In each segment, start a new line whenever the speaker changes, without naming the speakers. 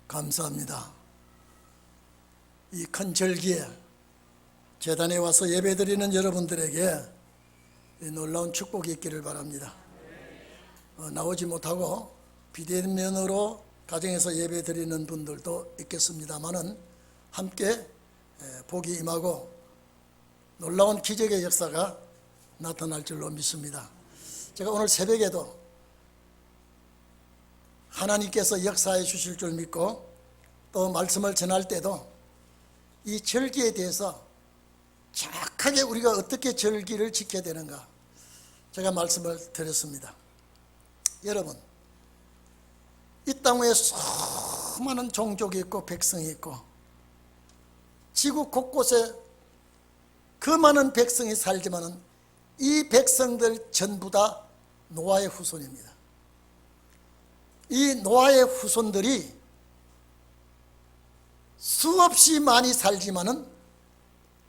감사합니다. 이 큰 절기에 제단에 와서 예배드리는 여러분들에게 놀라운 축복이 있기를 바랍니다. 나오지 못하고 비대면으로 가정에서 예배드리는 분들도 있겠습니다마는 함께 복이 임하고 놀라운 기적의 역사가 나타날 줄로 믿습니다. 제가 오늘 새벽에도 하나님께서 역사해 주실 줄 믿고 또 말씀을 전할 때도 이 절기에 대해서 정확하게 우리가 어떻게 절기를 지켜야 되는가 제가 말씀을 드렸습니다. 여러분, 이 땅 위에 수많은 종족이 있고 백성이 있고 지구 곳곳에 그 많은 백성이 살지만은 이 백성들 전부 다 노아의 후손입니다. 이 노아의 후손들이 수없이 많이 살지만은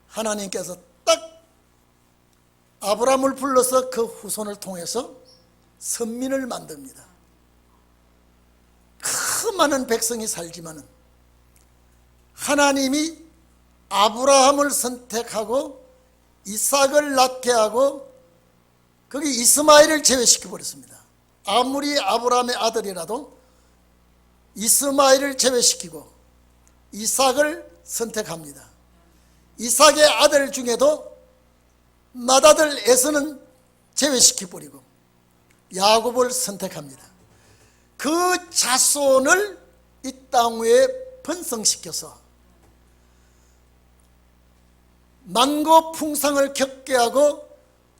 하나님께서 딱 아브라함을 불러서 그 후손을 통해서 선민을 만듭니다. 그 많은 백성이 살지만은 하나님이 아브라함을 선택하고 이삭을 낳게 하고 거기 이스마엘을 제외시켜 버렸습니다. 아무리 아브라함의 아들이라도 이스마엘을 제외시키고 이삭을 선택합니다. 이삭의 아들 중에도 맏아들 에서는 제외시켜버리고 야곱을 선택합니다. 그 자손을 이 땅 위에 번성시켜서 만고풍상을 겪게 하고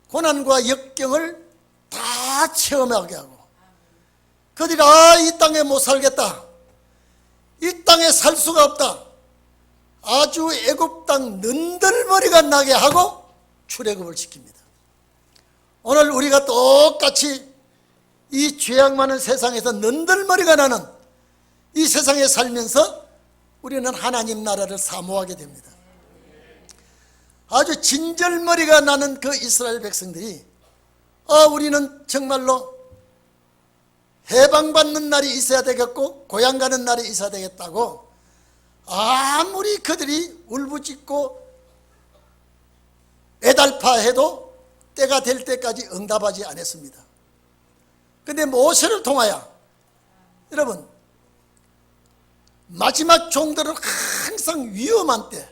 고난과 역경을 다 체험하게 하고 그들이 이 땅에 못 살겠다, 이 땅에 살 수가 없다, 아주 애굽 땅 는들머리가 나게 하고 출애굽을 시킵니다. 오늘 우리가 똑같이 이 죄악 많은 세상에서 는들머리가 나는 이 세상에 살면서 우리는 하나님 나라를 사모하게 됩니다. 아주 진절머리가 나는 그 이스라엘 백성들이 우리는 정말로 해방받는 날이 있어야 되겠고 고향 가는 날이 있어야 되겠다고 아무리 그들이 울부짖고 애달파해도 때가 될 때까지 응답하지 않았습니다. 그런데 모세를 통하여 여러분, 마지막 종들은 항상 위험한 때,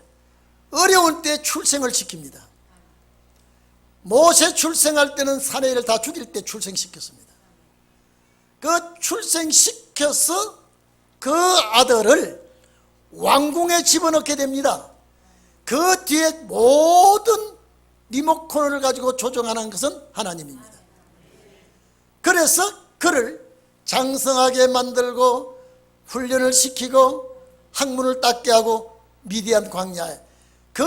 어려운 때 출생을 시킵니다. 모세 출생할 때는 사내를 다 죽일 때 출생시켰습니다. 그 출생시켜서 그 아들을 왕궁에 집어넣게 됩니다. 그 뒤에 모든 리모컨을 가지고 조종하는 것은 하나님입니다. 그래서 그를 장성하게 만들고 훈련을 시키고 학문을 닦게 하고 미디안 광야에 그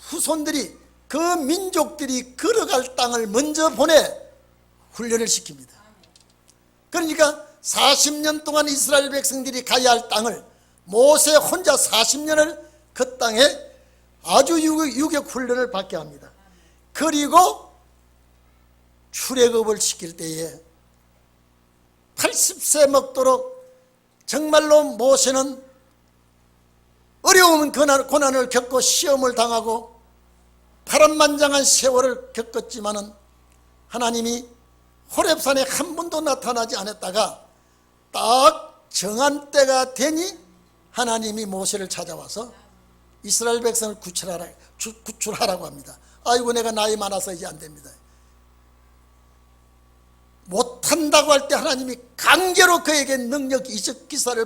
후손들이 그 민족들이 걸어갈 땅을 먼저 보내 훈련을 시킵니다. 그러니까 40년 동안 이스라엘 백성들이 가야 할 땅을 모세 혼자 40년을 그 땅에 아주 유격 훈련을 받게 합니다. 그리고 출애굽을 시킬 때에 80세 먹도록 정말로 모세는 어려운 고난을 겪고 시험을 당하고 파란만장한 세월을 겪었지만은 하나님이 호렙산에 한 번도 나타나지 않았다가 딱 정한 때가 되니 하나님이 모세를 찾아와서 이스라엘 백성을 구출하라고 합니다. 아이고 내가 나이 많아서 이제 안 됩니다. 못한다고 할 때 하나님이 강제로 그에게 능력 이적 기사를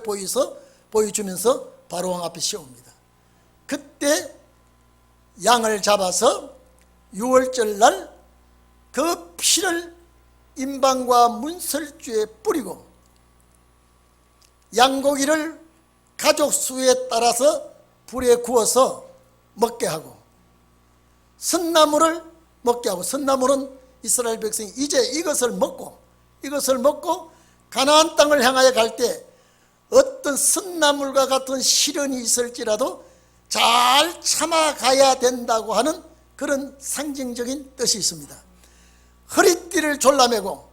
보여주면서 바로왕 앞에 세웁니다. 그때 양을 잡아서 6월절 날 그 피를 임방과 문설주에 뿌리고 양고기를 가족 수에 따라서 불에 구워서 먹게 하고 선나물을 먹게 하고, 선나물은 이스라엘 백성이 이제 이것을 먹고 가나안 땅을 향하여 갈 때 어떤 선나물과 같은 시련이 있을지라도 잘 참아가야 된다고 하는 그런 상징적인 뜻이 있습니다. 허리띠를 졸라매고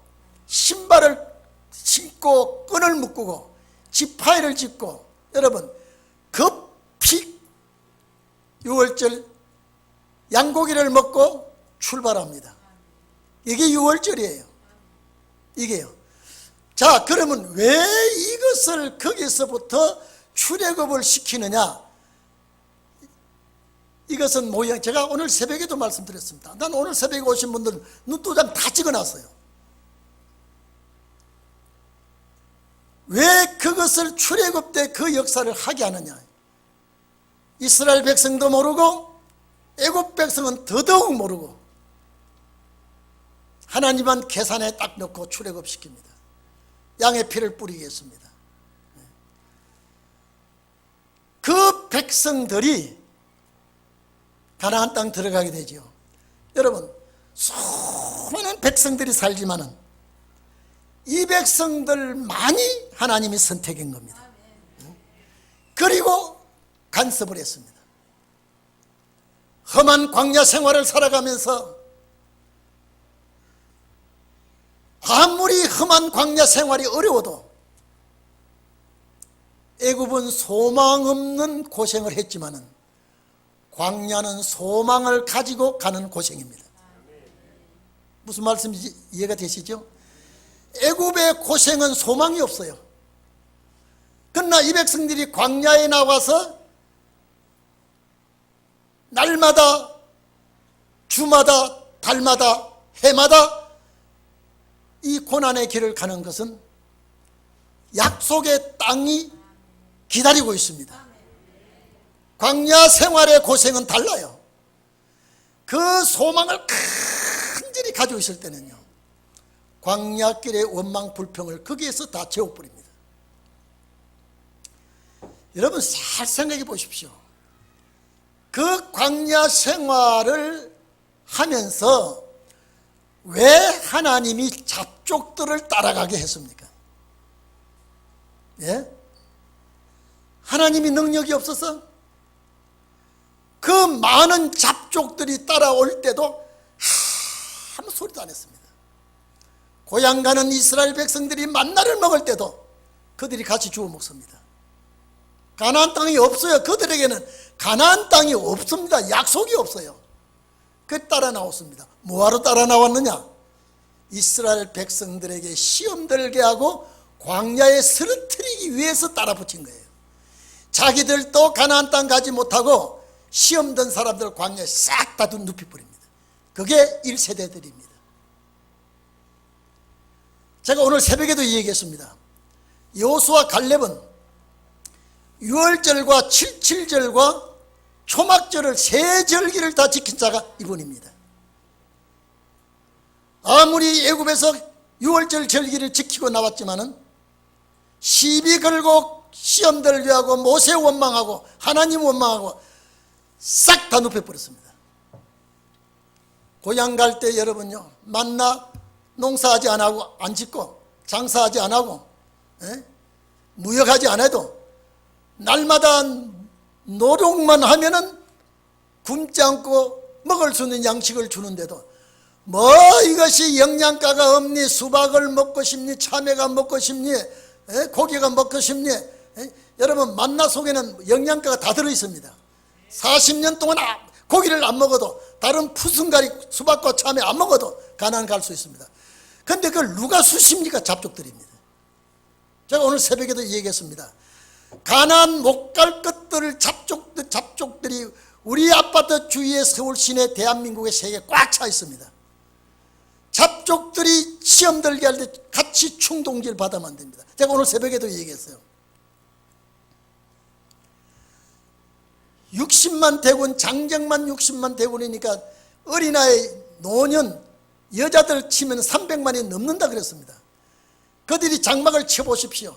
신발을 신고 끈을 묶고 지파이를 짚고 여러분 급히 6월절 양고기를 먹고 출발합니다. 이게 6월절이에요. 이게요. 자, 그러면 왜 이것을 거기서부터 출애굽을 시키느냐? 이것은 모양, 제가 오늘 새벽에도 말씀드렸습니다. 난 오늘 새벽에 오신 분들은 눈도장 다 찍어놨어요. 왜 그것을 출애굽 때 그 역사를 하게 하느냐? 이스라엘 백성도 모르고 애굽 백성은 더더욱 모르고 하나님은 계산에 딱 넣고 출애굽시킵니다. 양의 피를 뿌리겠습니다. 그 백성들이 가나안 땅 들어가게 되죠. 여러분, 수많은 백성들이 살지만은 이 백성들만이 하나님이 선택한 겁니다. 그리고 간섭을 했습니다. 험한 광야 생활을 살아가면서 아무리 험한 광야 생활이 어려워도 애굽은 소망 없는 고생을 했지만은 광야는 소망을 가지고 가는 고생입니다. 무슨 말씀인지 이해가 되시죠? 애굽의 고생은 소망이 없어요. 그러나 이 백성들이 광야에 나와서 날마다, 주마다, 달마다, 해마다 이 고난의 길을 가는 것은 약속의 땅이 기다리고 있습니다. 광야 생활의 고생은 달라요. 그 소망을 간절히 가지고 있을 때는요, 광야길의 원망 불평을 거기에서 다 채워버립니다. 여러분 잘 생각해 보십시오. 그 광야 생활을 하면서 왜 하나님이 잡족들을 따라가게 했습니까? 예? 하나님이 능력이 없어서? 그 많은 잡족들이 따라올 때도 아무 소리도 안 했습니다. 고향 가는 이스라엘 백성들이 만나를 먹을 때도 그들이 같이 주워 먹습니다. 가나안 땅이 없어요. 그들에게는 가나안 땅이 없습니다. 약속이 없어요. 그 따라 나왔습니다. 뭐하러 따라 나왔느냐? 이스라엘 백성들에게 시험 들게 하고 광야에 쓰러뜨리기 위해서 따라 붙인 거예요. 자기들도 가나안 땅 가지 못하고 시험 든 사람들 광야에 싹 다 눕혀버립니다. 그게 1세대들입니다. 제가 오늘 새벽에도 얘기했습니다. 여호수아 갈렙은 유월절과 칠칠절과 초막절을 세 절기를 다 지킨 자가 이분입니다. 아무리 애굽에서 유월절 절기를 지키고 나왔지만은 시비 걸고 시험 들게 하고 모세 원망하고 하나님 원망하고 싹 다 눕혀버렸습니다. 고향 갈 때 여러분요, 만나 농사하지 안 하고 안 짓고 장사하지 안 하고 무역하지 안 해도 날마다 노력만 하면은 굶지 않고 먹을 수 있는 양식을 주는데도 뭐 이것이 영양가가 없니, 수박을 먹고 싶니, 참외가 먹고 싶니, 고기가 먹고 싶니? 여러분 만나 속에는 영양가가 다 들어있습니다. 40년 동안 고기를 안 먹어도 다른 푸승가리 수박과 참외 안 먹어도 가나안 갈 수 있습니다. 그런데 그걸 누가 수십니까? 잡족들입니다. 제가 오늘 새벽에도 얘기했습니다. 가나안 못 갈 것들을 잡족들이 우리 아파트 주위의 서울 시내 대한민국의 세계에 꽉 차 있습니다. 잡족들이 시험 들게 할 때 같이 충동질 받아면 안 됩니다. 제가 오늘 새벽에도 얘기했어요. 60만 대군, 장정만 60만 대군이니까 어린아이, 노년, 여자들 치면 300만이 넘는다 그랬습니다. 그들이 장막을 쳐보십시오.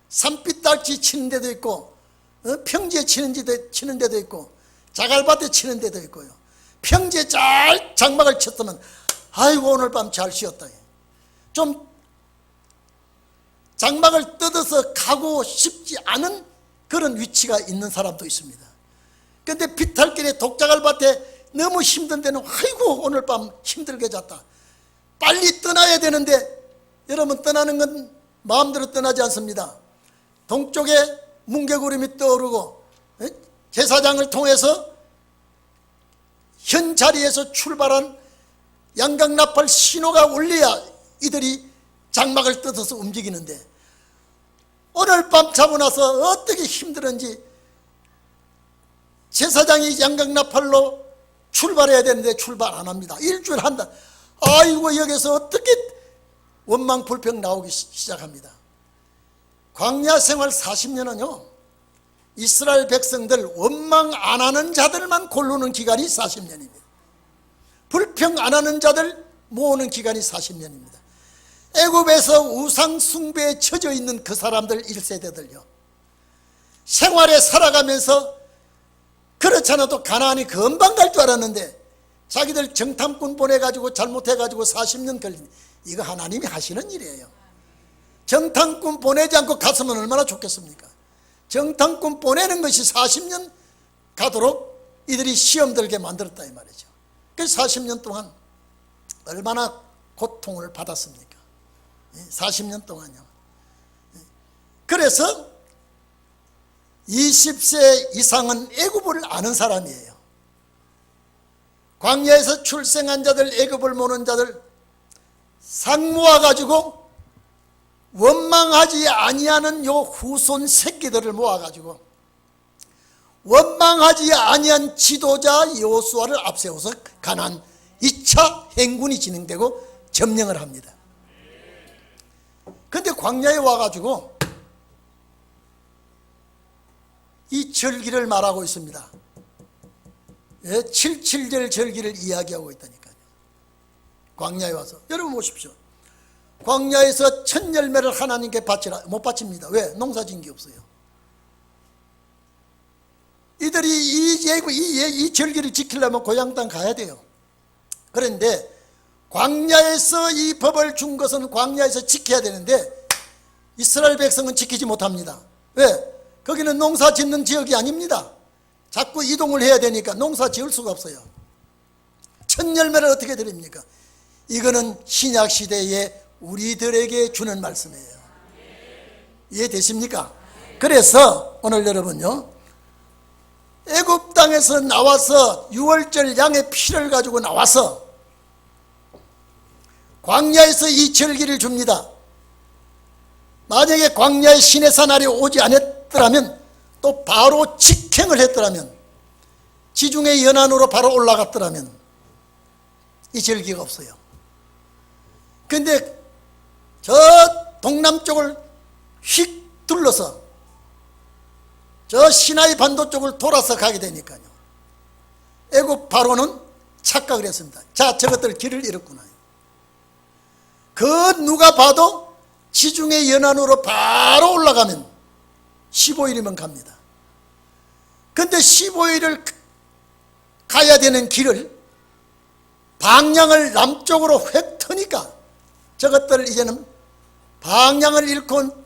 산빛달치 치는 데도 있고, 평지에 치는 데도 있고, 자갈밭에 치는 데도 있고요. 평지에 잘 장막을 쳤으면 아이고 오늘 밤 잘 쉬었다. 좀 장막을 뜯어서 가고 싶지 않은 그런 위치가 있는 사람도 있습니다. 그런데 비탈길에 독자갈밭에 너무 힘든 데는 아이고 오늘 밤 힘들게 잤다. 빨리 떠나야 되는데 여러분 떠나는 건 마음대로 떠나지 않습니다. 동쪽에 뭉게구름이 떠오르고 제사장을 통해서 현 자리에서 출발한 양강나팔 신호가 울려야 이들이 장막을 뜯어서 움직이는데, 오늘 밤 자고 나서 어떻게 힘들은지 제사장이 양강나팔로 출발해야 되는데 출발 안 합니다. 일주일 한다. 아이고, 여기서 어떻게 원망 불평 나오기 시작합니다. 광야 생활 40년은요 이스라엘 백성들 원망 안 하는 자들만 고르는 기간이 40년입니다. 불평 안 하는 자들 모으는 기간이 40년입니다. 애굽에서 우상 숭배에 처져 있는 그 사람들 1세대들요, 생활에 살아가면서 그렇지 않아도 가나안이 금방 갈 줄 알았는데 자기들 정탐꾼 보내가지고 잘못해가지고 40년 걸린, 이거 하나님이 하시는 일이에요. 정탐꾼 보내지 않고 갔으면 얼마나 좋겠습니까? 정탐꾼 보내는 것이 40년 가도록 이들이 시험 들게 만들었다 이 말이죠. 그래서 40년 동안 얼마나 고통을 받았습니까? 40년 동안요. 그래서 20세 이상은 애굽을 아는 사람이에요. 광야에서 출생한 자들, 애굽을 모는 자들 상 모아가지고 원망하지 아니하는 요 후손 새끼들을 모아가지고 원망하지 아니한 지도자 여호수아를 앞세워서 가나안 2차 행군이 진행되고 점령을 합니다. 그런데 광야에 와가지고 이 절기를 말하고 있습니다. 77절 절기를 이야기하고 있다니까요. 광야에 와서 여러분 보십시오. 광야에서 첫 열매를 하나님께 바치라. 못 바칩니다. 왜? 농사진 게 없어요. 이들이 이 절기를 지키려면 고향 땅 가야 돼요. 그런데 광야에서 이 법을 준 것은 광야에서 지켜야 되는데 이스라엘 백성은 지키지 못합니다. 왜? 거기는 농사 짓는 지역이 아닙니다. 자꾸 이동을 해야 되니까 농사 지을 수가 없어요. 첫 열매를 어떻게 드립니까? 이거는 신약 시대에 우리들에게 주는 말씀이에요. 이해되십니까? 그래서 오늘 여러분요, 애굽 땅에서 나와서 유월절 양의 피를 가지고 나와서 광야에서 이 절기를 줍니다. 만약에 광야의 시내산 아래 오지 않았더라면, 또 바로 직행을 했더라면, 지중해 연안으로 바로 올라갔더라면 이 절기가 없어요. 그런데 저 동남쪽을 휙 둘러서 저 시나이 반도 쪽을 돌아서 가게 되니까요, 애굽 바로는 착각을 했습니다. 자, 저것들 길을 잃었구나. 그 누가 봐도 지중해 연안으로 바로 올라가면 15일이면 갑니다. 근데 15일을 가야 되는 길을 방향을 남쪽으로 획 트니까 저것들 이제는 방향을 잃고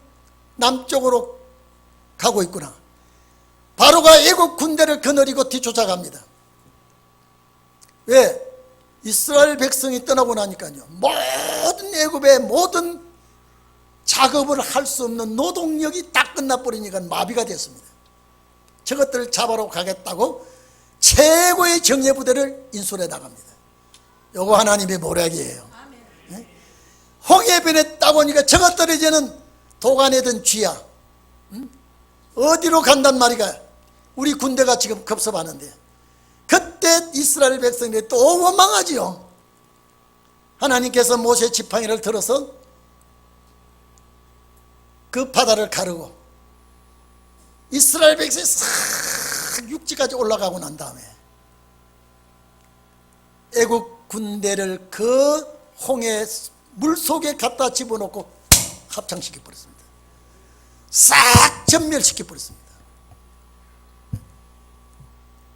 남쪽으로 가고 있구나. 바로가 애국 군대를 거느리고 뒤쫓아갑니다. 왜? 이스라엘 백성이 떠나고 나니까요, 모든 애굽의 모든 작업을 할 수 없는 노동력이 딱 끝나버리니까 마비가 됐습니다. 저것들을 잡아러 가겠다고 최고의 정예부대를 인솔해 나갑니다. 요거 하나님의 모략이에요. 네? 홍해변에 따보니까 저것들이 이제는 도가내든 쥐야. 어디로 간단 말이가. 우리 군대가 지금 급습하는데, 그때 이스라엘 백성들이 또 원망하지요. 하나님께서 모세 지팡이를 들어서 그 바다를 가르고 이스라엘 백성이 싹 육지까지 올라가고 난 다음에 애국 군대를 그 홍해 물속에 갖다 집어넣고 합창시켜 버렸습니다. 싹 전멸시켜 버렸습니다.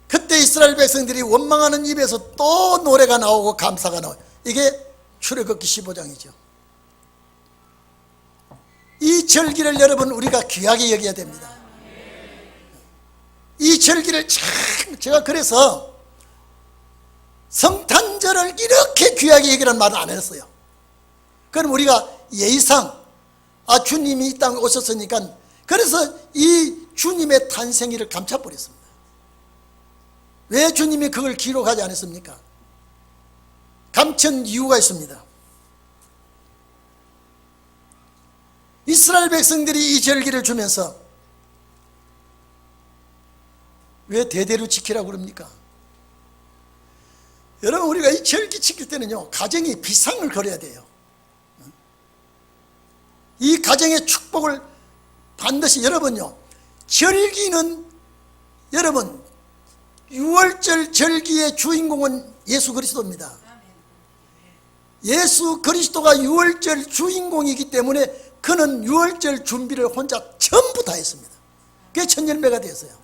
그때 이스라엘 백성들이 원망하는 입에서 또 노래가 나오고 감사가 나와요. 이게 출애굽기 15장이죠. 이 절기를 여러분 우리가 귀하게 여겨야 됩니다. 이 절기를 참, 제가 그래서 성탄절을 이렇게 귀하게 여기라는 말은 안 했어요. 그럼 우리가 예의상 주님이 이 땅에 오셨으니까, 그래서 이 주님의 탄생일을 감춰버렸습니다. 왜 주님이 그걸 기록하지 않았습니까? 감춘 이유가 있습니다. 이스라엘 백성들이 이 절기를 주면서 왜 대대로 지키라고 그럽니까? 여러분, 우리가 이 절기 지킬 때는요, 가정이 비상을 걸어야 돼요. 이 가정의 축복을 반드시, 여러분요, 절기는, 여러분, 6월절 절기의 주인공은 예수 그리스도입니다. 예수 그리스도가 6월절 주인공이기 때문에 그는 6월절 준비를 혼자 전부 다 했습니다. 그게 천열매가 되었어요.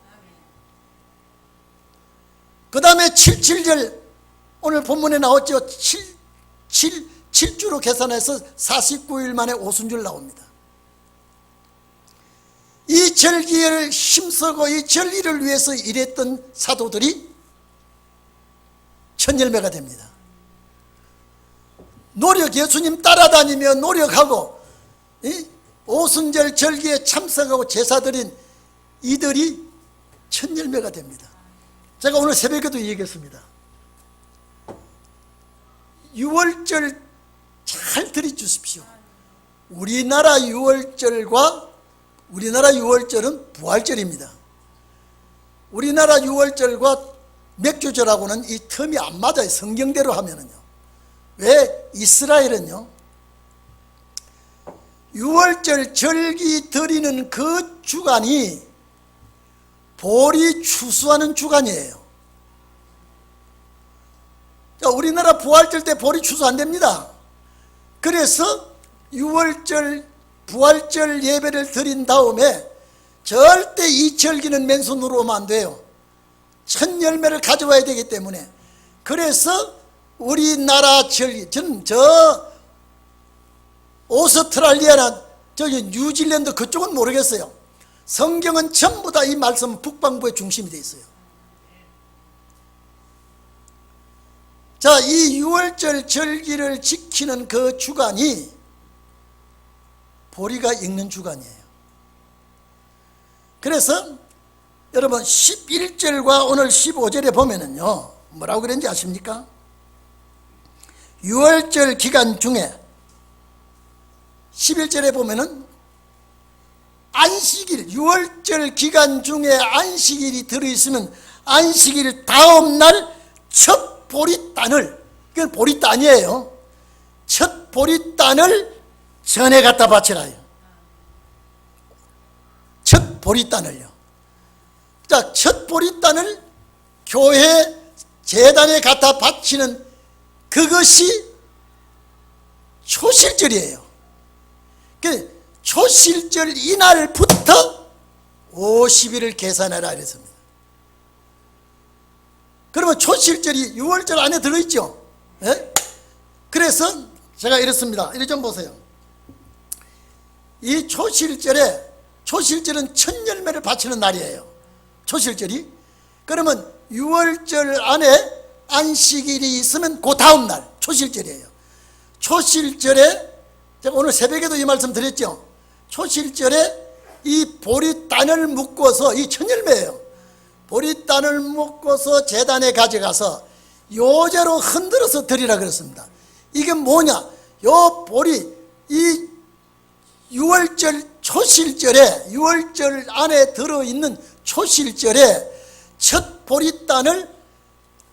그 다음에 77절, 오늘 본문에 나왔죠. 7주로 계산해서 49일 만에 오순절 나옵니다. 이 절기를 힘쓰고 이 절기를 위해서 일했던 사도들이 천열매가 됩니다. 예수님 따라다니며 노력하고 이 오순절 절기에 참석하고 제사드린 이들이 천열매가 됩니다. 제가 오늘 새벽에도 얘기했습니다. 6월절 잘 들여주십시오. 우리나라 6월절은 부활절입니다. 우리나라 6월절과 맥주절하고는 이 텀이 안 맞아요. 성경대로 하면은요. 왜? 이스라엘은요, 6월절 절기 드리는 그 주간이 볼이 추수하는 주간이에요. 자, 우리나라 부활절 때 볼이 추수 안 됩니다. 그래서 6월절 부활절 예배를 드린 다음에 절대 이 절기는 맨손으로 오면 안 돼요. 첫 열매를 가져와야 되기 때문에. 그래서 우리나라 절기, 오스트랄리아나 저기 뉴질랜드 그쪽은 모르겠어요. 성경은 전부 다 이 말씀은 북방부의 중심이 되어 있어요. 자, 이 6월절 절기를 지키는 그 주간이 보리가 익는 주간이에요. 그래서 여러분 11절과 오늘 15절에 보면은요, 뭐라고 그랬는지 아십니까? 6월절 기간 중에 11절에 보면은 안식일, 6월절 기간 중에 안식일이 들어있으면 안식일 다음 날 첫 보리단을, 그건 보리단이에요. 첫 보리단을 전에 갖다 바치라. 첫 보리단을요. 자, 첫 보리단을 교회 제단에 갖다 바치는 그것이 초실절이에요. 그 초실절 이날부터 50일을 계산해라 이랬습니다. 그러면 초실절이 6월절 안에 들어있죠. 예? 그래서 제가 이랬습니다. 이리 좀 보세요. 이 초실절은 첫 열매를 바치는 날이에요. 초실절이. 그러면 6월절 안에 안식일이 있으면 그 다음 날 초실절이에요. 초실절에 제가 오늘 새벽에도 이 말씀 드렸죠. 초실절에 이 보리단을 묶어서, 이 천열매예요. 보리단을 묶어서 제단에 가져가서 요제로 흔들어서 드리라 그랬습니다. 이게 뭐냐? 요 보리, 이 6월절 초실절에, 6월절 안에 들어있는 초실절에 첫 보리단을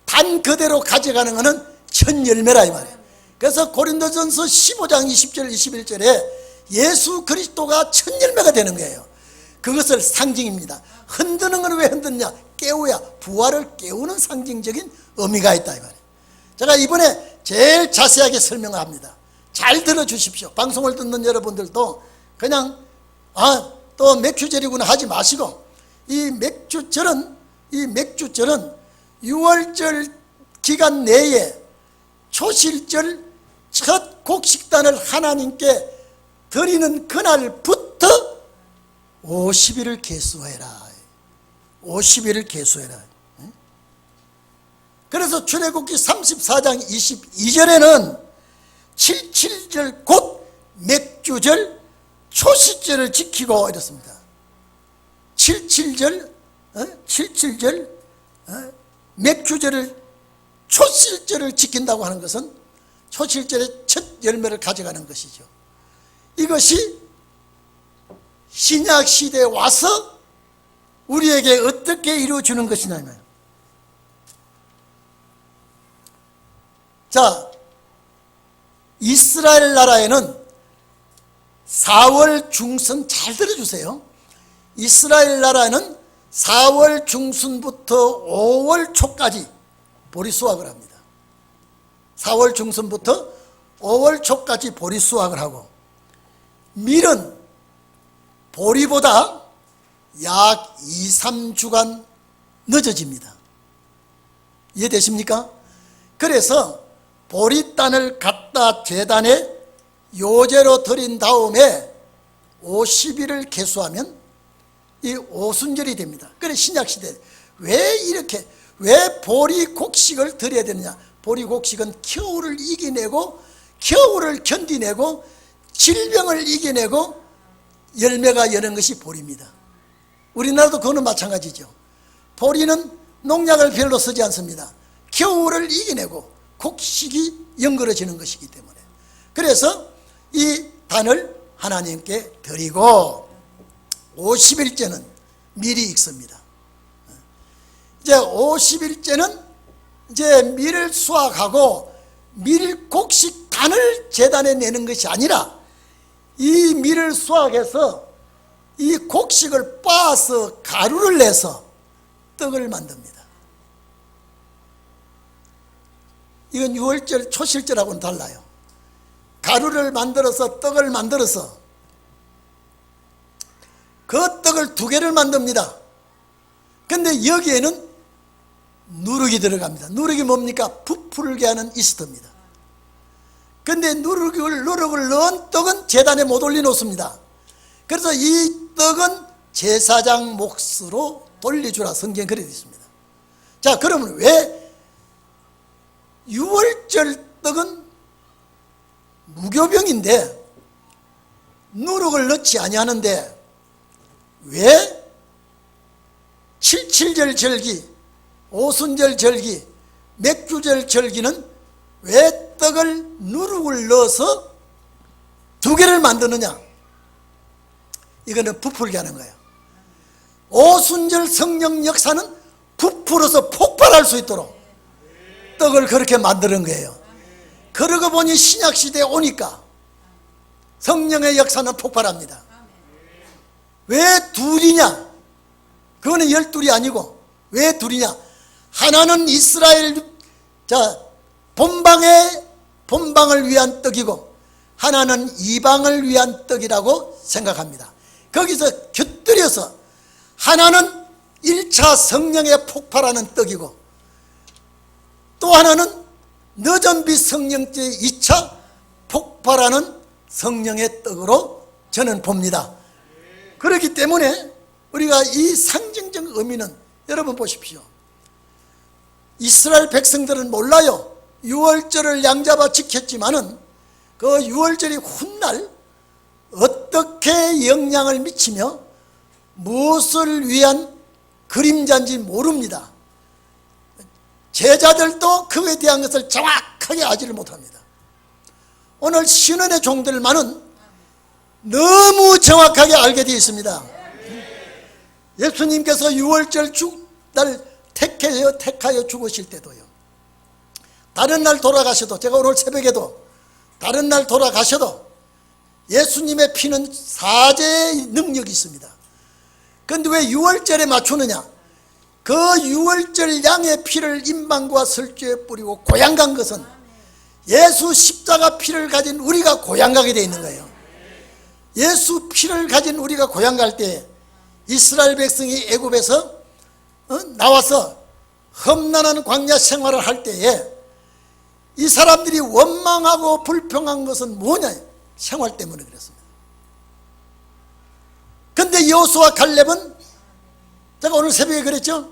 단 그대로 가져가는 것은 천열매라 이 말이에요. 그래서 고린도전서 15장 20절 21절에 예수 그리스도가 천열매가 되는 거예요. 그것을 상징입니다. 흔드는 건 왜 흔드느냐? 깨우야, 부활을 깨우는 상징적인 의미가 있다 이 말이에요. 제가 이번에 제일 자세하게 설명합니다. 잘 들어주십시오. 방송을 듣는 여러분들도 그냥 또 맥주절이구나 하지 마시고, 이 맥주절은 6월절 기간 내에 초실절 첫 곡식단을 하나님께 드리는 그날부터 50일을 계수해라. 50일을 계수해라. 그래서 출애굽기 34장 22절에는 77절 곧 맥주절 초실절을 지키고 이렇습니다. 칠칠절, 맥주절을, 초실절을 지킨다고 하는 것은 초실절의 첫 열매를 가져가는 것이죠. 이것이 신약 시대에 와서 우리에게 어떻게 이루어주는 것이냐면, 자, 이스라엘 나라에는 4월 중순, 잘 들어주세요. 이스라엘 나라는 4월 중순부터 5월 초까지 보리 수확을 합니다. 4월 중순부터 5월 초까지 보리 수확을 하고, 밀은 보리보다 약 2, 3주간 늦어집니다. 이해되십니까? 그래서 보리단을 갖다 제단에 요제로 드린 다음에 50일을 계수하면 이 오순절이 됩니다. 그래 신약시대 왜 보리곡식을 드려야 되느냐? 보리곡식은 겨울을 이겨내고, 겨울을 견디내고, 질병을 이겨내고 열매가 여는 것이 보리입니다. 우리나라도 그거는 마찬가지죠. 보리는 농약을 별로 쓰지 않습니다. 겨울을 이겨내고 곡식이 연그러지는 것이기 때문에, 그래서 이 단을 하나님께 드리고 50일째는 밀이 익습니다. 이제 50일째는 이제 밀을 수확하고, 밀곡식 단을 제단에 내는 것이 아니라 이 밀을 수확해서 이 곡식을 빻아서 가루를 내서 떡을 만듭니다. 이건 6월절 초실절하고는 달라요. 가루를 만들어서 떡을 만들어서 그 떡을 2개를 만듭니다. 근데 여기에는 누룩이 들어갑니다. 누룩이 뭡니까? 부풀게 하는 이스트입니다. 근데 누룩을 넣은 떡은 제단에 못 올려놓습니다. 그래서 이 떡은 제사장 몫으로 돌려주라, 성경에 그래 있습니다. 자, 그러면 왜 6월절 떡은 무교병인데 누룩을 넣지 아니하는데 왜 77절 절기, 오순절 절기, 맥주절 절기는 왜 떡을 누룩을 넣어서 2개를 만드느냐? 이거는 부풀게 하는 거예요. 오순절 성령 역사는 부풀어서 폭발할 수 있도록 떡을 그렇게 만드는 거예요. 그러고 보니 신약시대에 오니까 성령의 역사는 폭발합니다. 왜 둘이냐? 그거는 12이 아니고 왜 둘이냐? 하나는 이스라엘 본방을 위한 떡이고, 하나는 이방을 위한 떡이라고 생각합니다. 거기서 곁들여서 하나는 1차 성령에 폭발하는 떡이고, 또 하나는 늦은빛 성령제 2차 폭발하는 성령의 떡으로 저는 봅니다. 그렇기 때문에 우리가 이 상징적 의미는, 여러분 보십시오. 이스라엘 백성들은 몰라요. 6월절을 양잡아 지켰지만은 그 6월절이 훗날 어떻게 영향을 미치며 무엇을 위한 그림자인지 모릅니다. 제자들도 그에 대한 것을 정확하게 알지를 못합니다. 오늘 신원의 종들만은 너무 정확하게 알게 되어 있습니다. 예수님께서 6월절 날 택하여 죽으실 때도요, 다른 날 돌아가셔도, 제가 오늘 새벽에도 다른 날 돌아가셔도 예수님의 피는 사죄의 능력이 있습니다. 그런데 왜 6월절에 맞추느냐? 그 6월절 양의 피를 임방과 설주에 뿌리고 고향 간 것은 예수 십자가 피를 가진 우리가 고향 가게 되어 있는 거예요. 예수 피를 가진 우리가 고향 갈 때 이스라엘 백성이 애굽에서 나와서 험난한 광야 생활을 할 때에 이 사람들이 원망하고 불평한 것은 뭐냐? 생활 때문에 그랬습니다. 근데 여호수아 갈렙은, 제가 오늘 새벽에 그랬죠?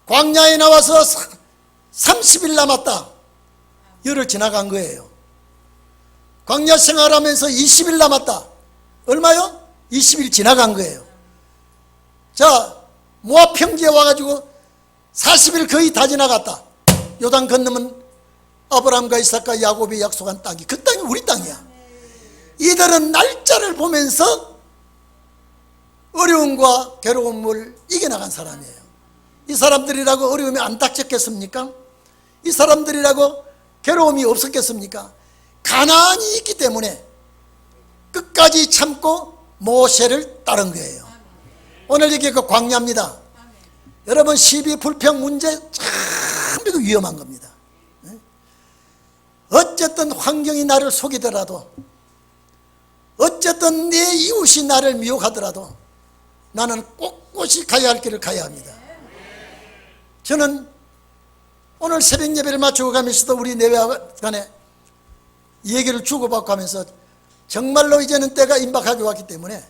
광야에 나와서 30일 남았다, 열흘 지나간 거예요. 광야 생활하면서 20일 남았다, 얼마요? 20일 지나간 거예요. 자, 모압 평지에 와가지고 40일 거의 다 지나갔다. 요단 건너면 아브라함과 이삭과 야곱이 약속한 땅이, 그 땅이 우리 땅이야. 이들은 날짜를 보면서 어려움과 괴로움을 이겨나간 사람이에요. 이 사람들이라고 어려움이 안 닥쳤겠습니까? 이 사람들이라고 괴로움이 없었겠습니까? 가난이 있기 때문에 끝까지 참고 모세를 따른 거예요. 오늘 이게 그 광야입니다. 여러분, 시비 불평 문제 참 위험한 겁니다. 어쨌든 환경이 나를 속이더라도, 어쨌든 내 이웃이 나를 미혹하더라도 나는 꼿꼿이 가야 할 길을 가야 합니다. 저는 오늘 새벽 예배를 마치고 가면서도 우리 내외 간에 얘기를 주고받고 하면서 정말로 이제는 때가 임박하게 왔기 때문에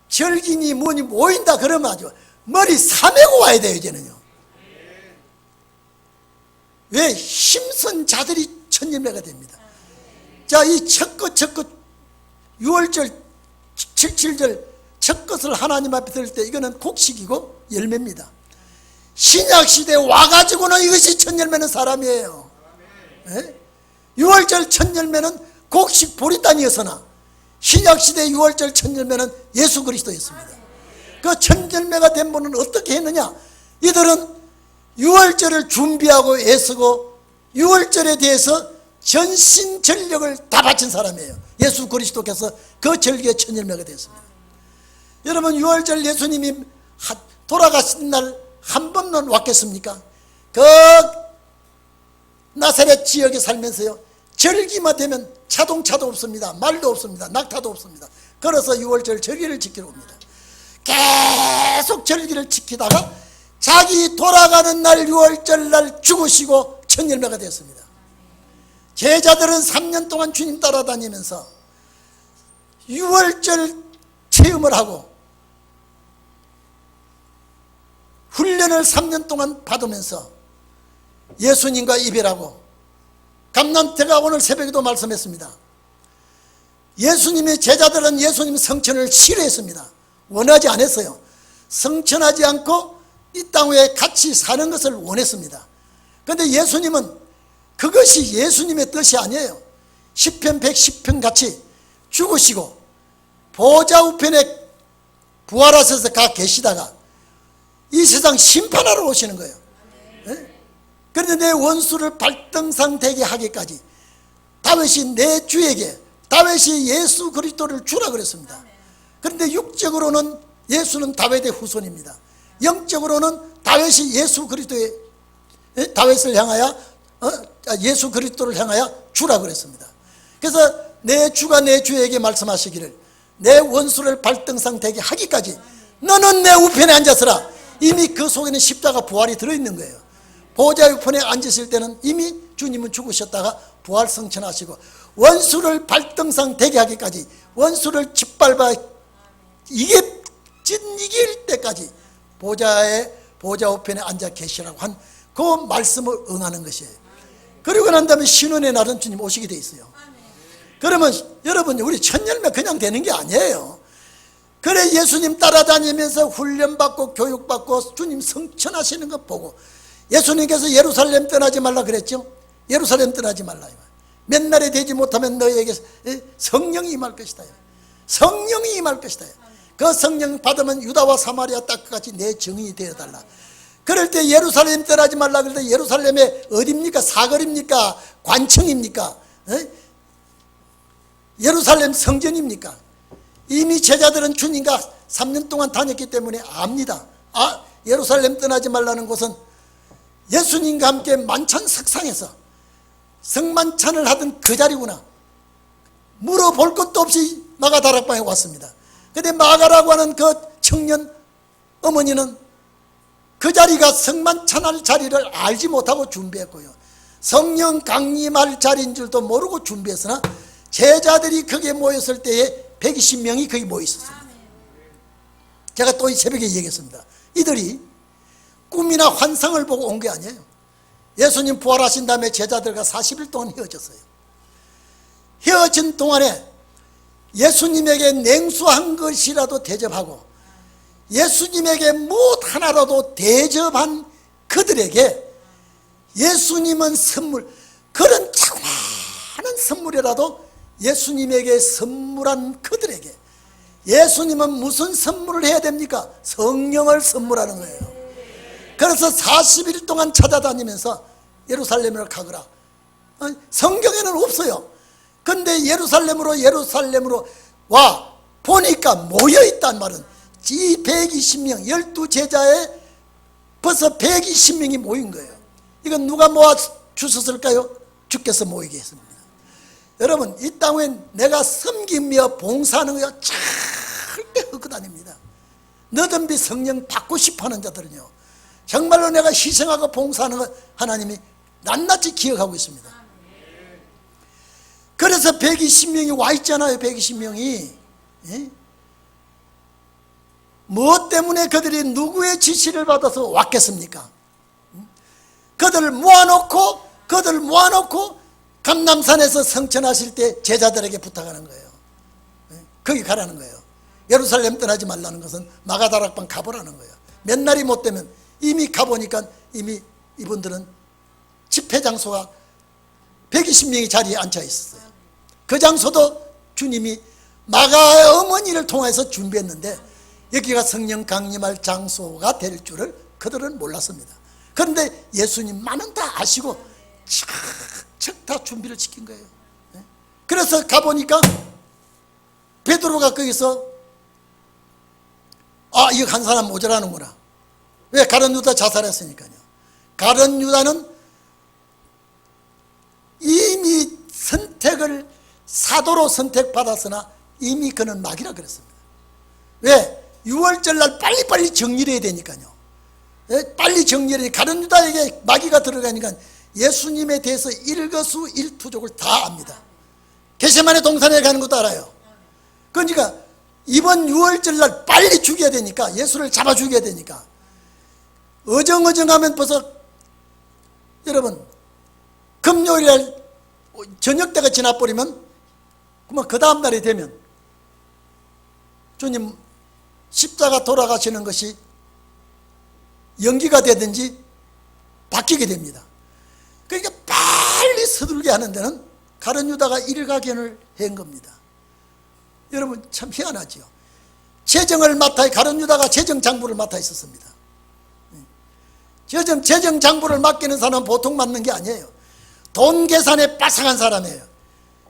절기니 뭐니 모인다 그러면 아주 머리 사매고 와야 돼요. 이제는요. 왜? 힘쓴 자들이 천열매가 됩니다. 자, 이 첫 것 6월절 7절 첫 것을 하나님 앞에 들 때 이거는 곡식이고 열매입니다. 신약시대에 와가지고는 이것이 첫 열매는 사람이에요. 6월절 첫 열매는 곡식 보리단이었으나 신약시대 6월절 첫 열매는 예수 그리스도였습니다. 그 첫 열매가 된 분은 어떻게 했느냐? 이들은 6월절을 준비하고 애쓰고 6월절에 대해서 전신 전력을 다 바친 사람이에요. 예수 그리스도께서 그 절기의 첫 열매가 됐습니다. 여러분, 6월절 예수님이 돌아가신 날 한 번만 왔겠습니까? 그 나사렛 지역에 살면서요, 절기만 되면 자동차도 없습니다. 말도 없습니다. 낙타도 없습니다. 걸어서 6월절 절기를 지키러 옵니다. 계속 절기를 지키다가 자기 돌아가는 날 6월절 날 죽으시고 첫 열매가 됐습니다. 제자들은 3년 동안 주님 따라다니면서 6월절 체험을 하고 훈련을 3년 동안 받으면서 예수님과 이별하고, 감남태가 오늘 새벽에도 말씀했습니다. 예수님의 제자들은 예수님 성천을 싫어했습니다. 원하지 않았어요. 성천하지 않고 이 땅 위에 같이 사는 것을 원했습니다. 그런데 예수님은 그것이 예수님의 뜻이 아니에요. 시편 110편 같이 죽으시고 보좌 우편에 부활하셔서 가 계시다가 이 세상 심판하러 오시는 거예요. 그런데 내 원수를 발등상 되게 하기까지 다윗이 내 주에게, 다윗이 예수 그리스도를 주라 그랬습니다. 그런데 육적으로는 예수는 다윗의 후손입니다. 영적으로는 다윗이 예수 그리스도의, 다윗을 향하여 예수 그리스도를 향하여 주라 그랬습니다. 그래서 내 주가 내 주에게 말씀하시기를 내 원수를 발등상 되게 하기까지 너는 내 우편에 앉아서라. 이미 그 속에는 십자가 부활이 들어있는 거예요. 보좌 우편에 앉으실 때는 이미 주님은 죽으셨다가 부활 성천하시고 원수를 발등상 되게 하기까지, 원수를 짓밟아 이길 때까지 보좌 우편에 앉아 계시라고 한 그 말씀을 응하는 것이에요. 그리고 난 다음에 신원의 날은 주님 오시게 돼 있어요. 그러면 여러분, 우리 첫 열매 그냥 되는 게 아니에요. 그래, 예수님 따라다니면서 훈련받고 교육받고 주님 성천하시는 것 보고, 예수님께서 예루살렘 떠나지 말라 그랬죠. 예루살렘 떠나지 말라. 몇 날에 되지 못하면 너희에게 성령이 임할 것이다. 성령이 임할 것이다. 그 성령 받으면 유다와 사마리아 땅까지 내 증인이 되어달라. 그럴 때 예루살렘 떠나지 말라 그럴 때 예루살렘에 어딥니까? 사거리입니까? 관청입니까? 예루살렘 성전입니까? 이미 제자들은 주님과 3년 동안 다녔기 때문에 압니다. 예루살렘 떠나지 말라는 곳은 예수님과 함께 만찬 석상에서 성만찬을 하던 그 자리구나. 물어볼 것도 없이 마가 다락방에 왔습니다. 그런데 마가라고 하는 그 청년 어머니는 그 자리가 성만찬할 자리를 알지 못하고 준비했고요, 성령 강림할 자리인 줄도 모르고 준비했으나 제자들이 거기에 모였을 때에 120명이 거기 모여 있었습니다. 제가 또 이 새벽에 얘기했습니다. 이들이 꿈이나 환상을 보고 온 게 아니에요. 예수님 부활하신 다음에 제자들과 40일 동안 헤어졌어요. 헤어진 동안에 예수님에게 냉수 한 것이라도 대접하고 예수님에게 무엇 하나라도 대접한 그들에게 예수님은 선물, 그런 조그마한 선물이라도 예수님에게 선물한 그들에게 예수님은 무슨 선물을 해야 됩니까? 성령을 선물하는 거예요. 그래서 40일 동안 찾아다니면서 예루살렘으로 가거라. 성경에는 없어요. 근데 예루살렘으로 와 보니까 모여있단 말은 이 120명 12제자에 벌써 120명이 모인 거예요. 이건 누가 모아 주셨을까요? 주께서 모이게 했습니다. 여러분, 이 땅엔 내가 섬기며 봉사하는 거 절대 헛것 아닙니다. 너든지 성령 받고 싶어하는 자들은요, 정말로 내가 희생하고 봉사하는 것 하나님이 낱낱이 기억하고 있습니다. 그래서 120명이 와 있잖아요. 120명이. 무엇 때문에 그들이 누구의 지시를 받아서 왔겠습니까? 그들을 모아놓고 감람산에서 성천하실 때 제자들에게 부탁하는 거예요. 거기 가라는 거예요. 예루살렘 떠나지 말라는 것은 마가다락방 가보라는 거예요. 몇 날이 못 되면 이미 가보니까 이미 이분들은 집회 장소가 120명이 자리에 앉아 있었어요. 그 장소도 주님이 마가의 어머니를 통해서 준비했는데 여기가 성령 강림할 장소가 될 줄을 그들은 몰랐습니다. 그런데 예수님만은 다 아시고 착착 다 준비를 시킨 거예요. 그래서 가보니까 베드로가 거기서 이거 한 사람 모자라는구나. 왜? 가룟 유다 자살했으니까요. 가룟 유다는 이미 선택을 사도로 선택받았으나 이미 그는 막이라 그랬습니다. 왜? 6월절 날 빨리빨리 정리를 해야 되니까요. 빨리 정리를 해야, 가룟 유다에게 마귀가 들어가니까 예수님에 대해서 일거수일투족을 다 압니다. 겟세마네 동산에 가는 것도 알아요. 그러니까 이번 6월절 날 빨리 죽여야 되니까, 예수를 잡아 죽여야 되니까 어정어정하면 벌써, 여러분, 금요일 날 저녁 때가 지나버리면 그러면 그 다음 날이 되면 주님 십자가 돌아가시는 것이 연기가 되든지 바뀌게 됩니다. 그러니까 빨리 서둘게 하는 데는 가룟 유다가 일가견을 한 겁니다. 여러분, 참 희한하지요. 재정을 맡아, 가룟 유다가 재정장부를 맡아 있었습니다. 재정장부를 맡기는 사람은 보통 맡는 게 아니에요. 돈 계산에 빠삭한 사람이에요.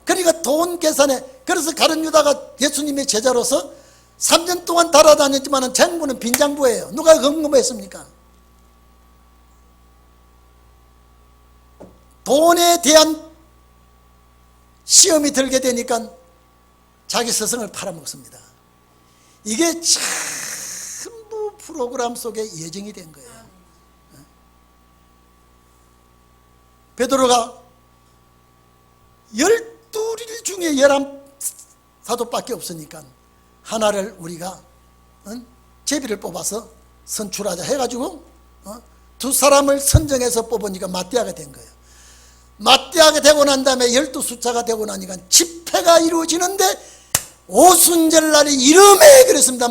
그러니까 돈 계산에, 그래서 가룟 유다가 예수님의 제자로서 3년 동안 달아다녔지만 장부는 빈 장부예요. 누가 검거했습니까? 돈에 대한 시험이 들게 되니까 자기 스승을 팔아먹습니다. 이게 전부 프로그램 속에 예정이 된 거예요. 베드로가 12일 중에 11사도밖에 없으니까 하나를 우리가 제비를 뽑아서 선출하자 해가지고 두 사람을 선정해서 뽑으니까 마띠아가 된 거예요. 마띠아가 되고 난 다음에 12숫자가 되고 나니까 집회가 이루어지는데 오순절날이 이름에 그랬습니다.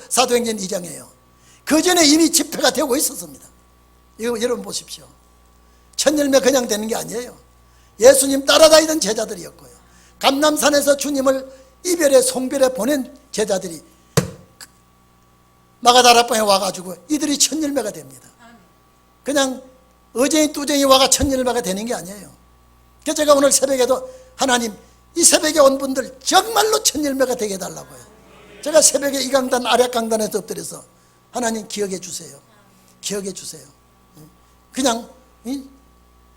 사도행전 2장이에요. 그 전에 이미 집회가 되고 있었습니다. 이거 여러분 보십시오. 천열매 그냥 되는 게 아니에요. 예수님 따라다니던 제자들이었고요. 감람산에서 주님을 이별의 송별에 보낸 제자들이 마가다락방에 와가지고 이들이 천열매가 됩니다. 그냥 어쟁이 뚜쟁이 와가 천열매가 되는 게 아니에요. 그래서 제가 오늘 새벽에도 하나님, 이 새벽에 온 분들 정말로 천열매가 되게 해달라고요. 제가 새벽에 이 강단 아래 강단에서 엎드려서 하나님 기억해 주세요. 기억해 주세요. 그냥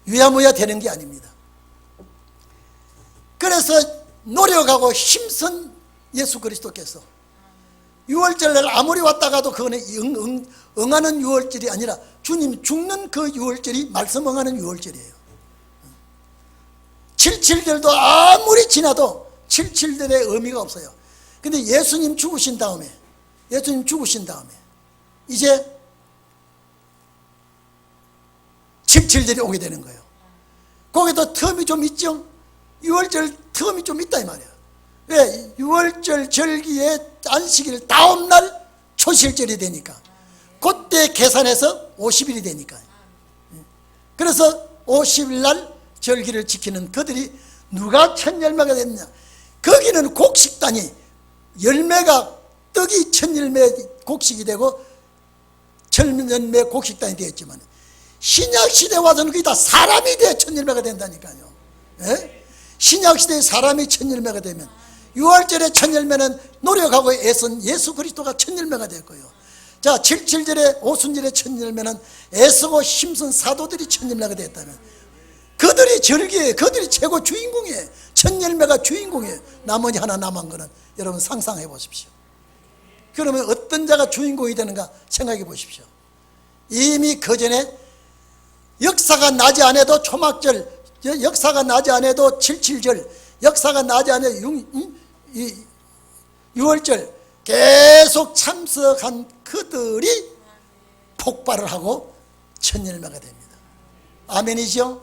유야무야 되는 게 아닙니다. 그래서 노력하고 힘쓴 예수 그리스도께서 6월절날 아무리 왔다가도 그거는 응하는 6월절이 아니라 주님 죽는 그 6월절이 말씀 응하는 6월절이에요. 77절도 아무리 지나도 77절의 의미가 없어요. 근데 예수님 죽으신 다음에 이제 77절이 오게 되는 거예요. 거기도 텀이 좀 있죠. 6월절 텀이 좀 있다 이 말이야. 왜? 6월절 절기의 안식일 다음 날 초실절이 되니까 그때 계산해서 50일이 되니까. 그래서 50일 날 절기를 지키는 그들이 누가 첫 열매가 됐냐, 거기는 곡식단이 열매가 떡이 첫 열매 곡식이 되고 첫 열매 곡식단이 되었지만 신약시대 와서는 그게 다 사람이 돼야 첫 열매가 된다니까요. 예? 신약시대에 사람이 첫 열매가 되면 유월절의 첫 열매는 노력하고 애쓴 예수 그리스도가 첫 열매가 됐고요. 자, 77절의 오순절의 첫 열매는 애쓰고 힘쓴 사도들이 첫 열매가 됐다면 그들이 절기에 그들이 최고 주인공이에요. 첫 열매가 주인공이에요. 나머지 하나 남은 거는 여러분 상상해 보십시오. 그러면 어떤 자가 주인공이 되는가 생각해 보십시오. 이미 그 전에 역사가 나지 않아도 초막절, 역사가 나지 않아도 77절, 역사가 나지 않아도 6월절 계속 참석한 그들이 폭발을 하고 첫 열매가 됩니다. 아멘이죠?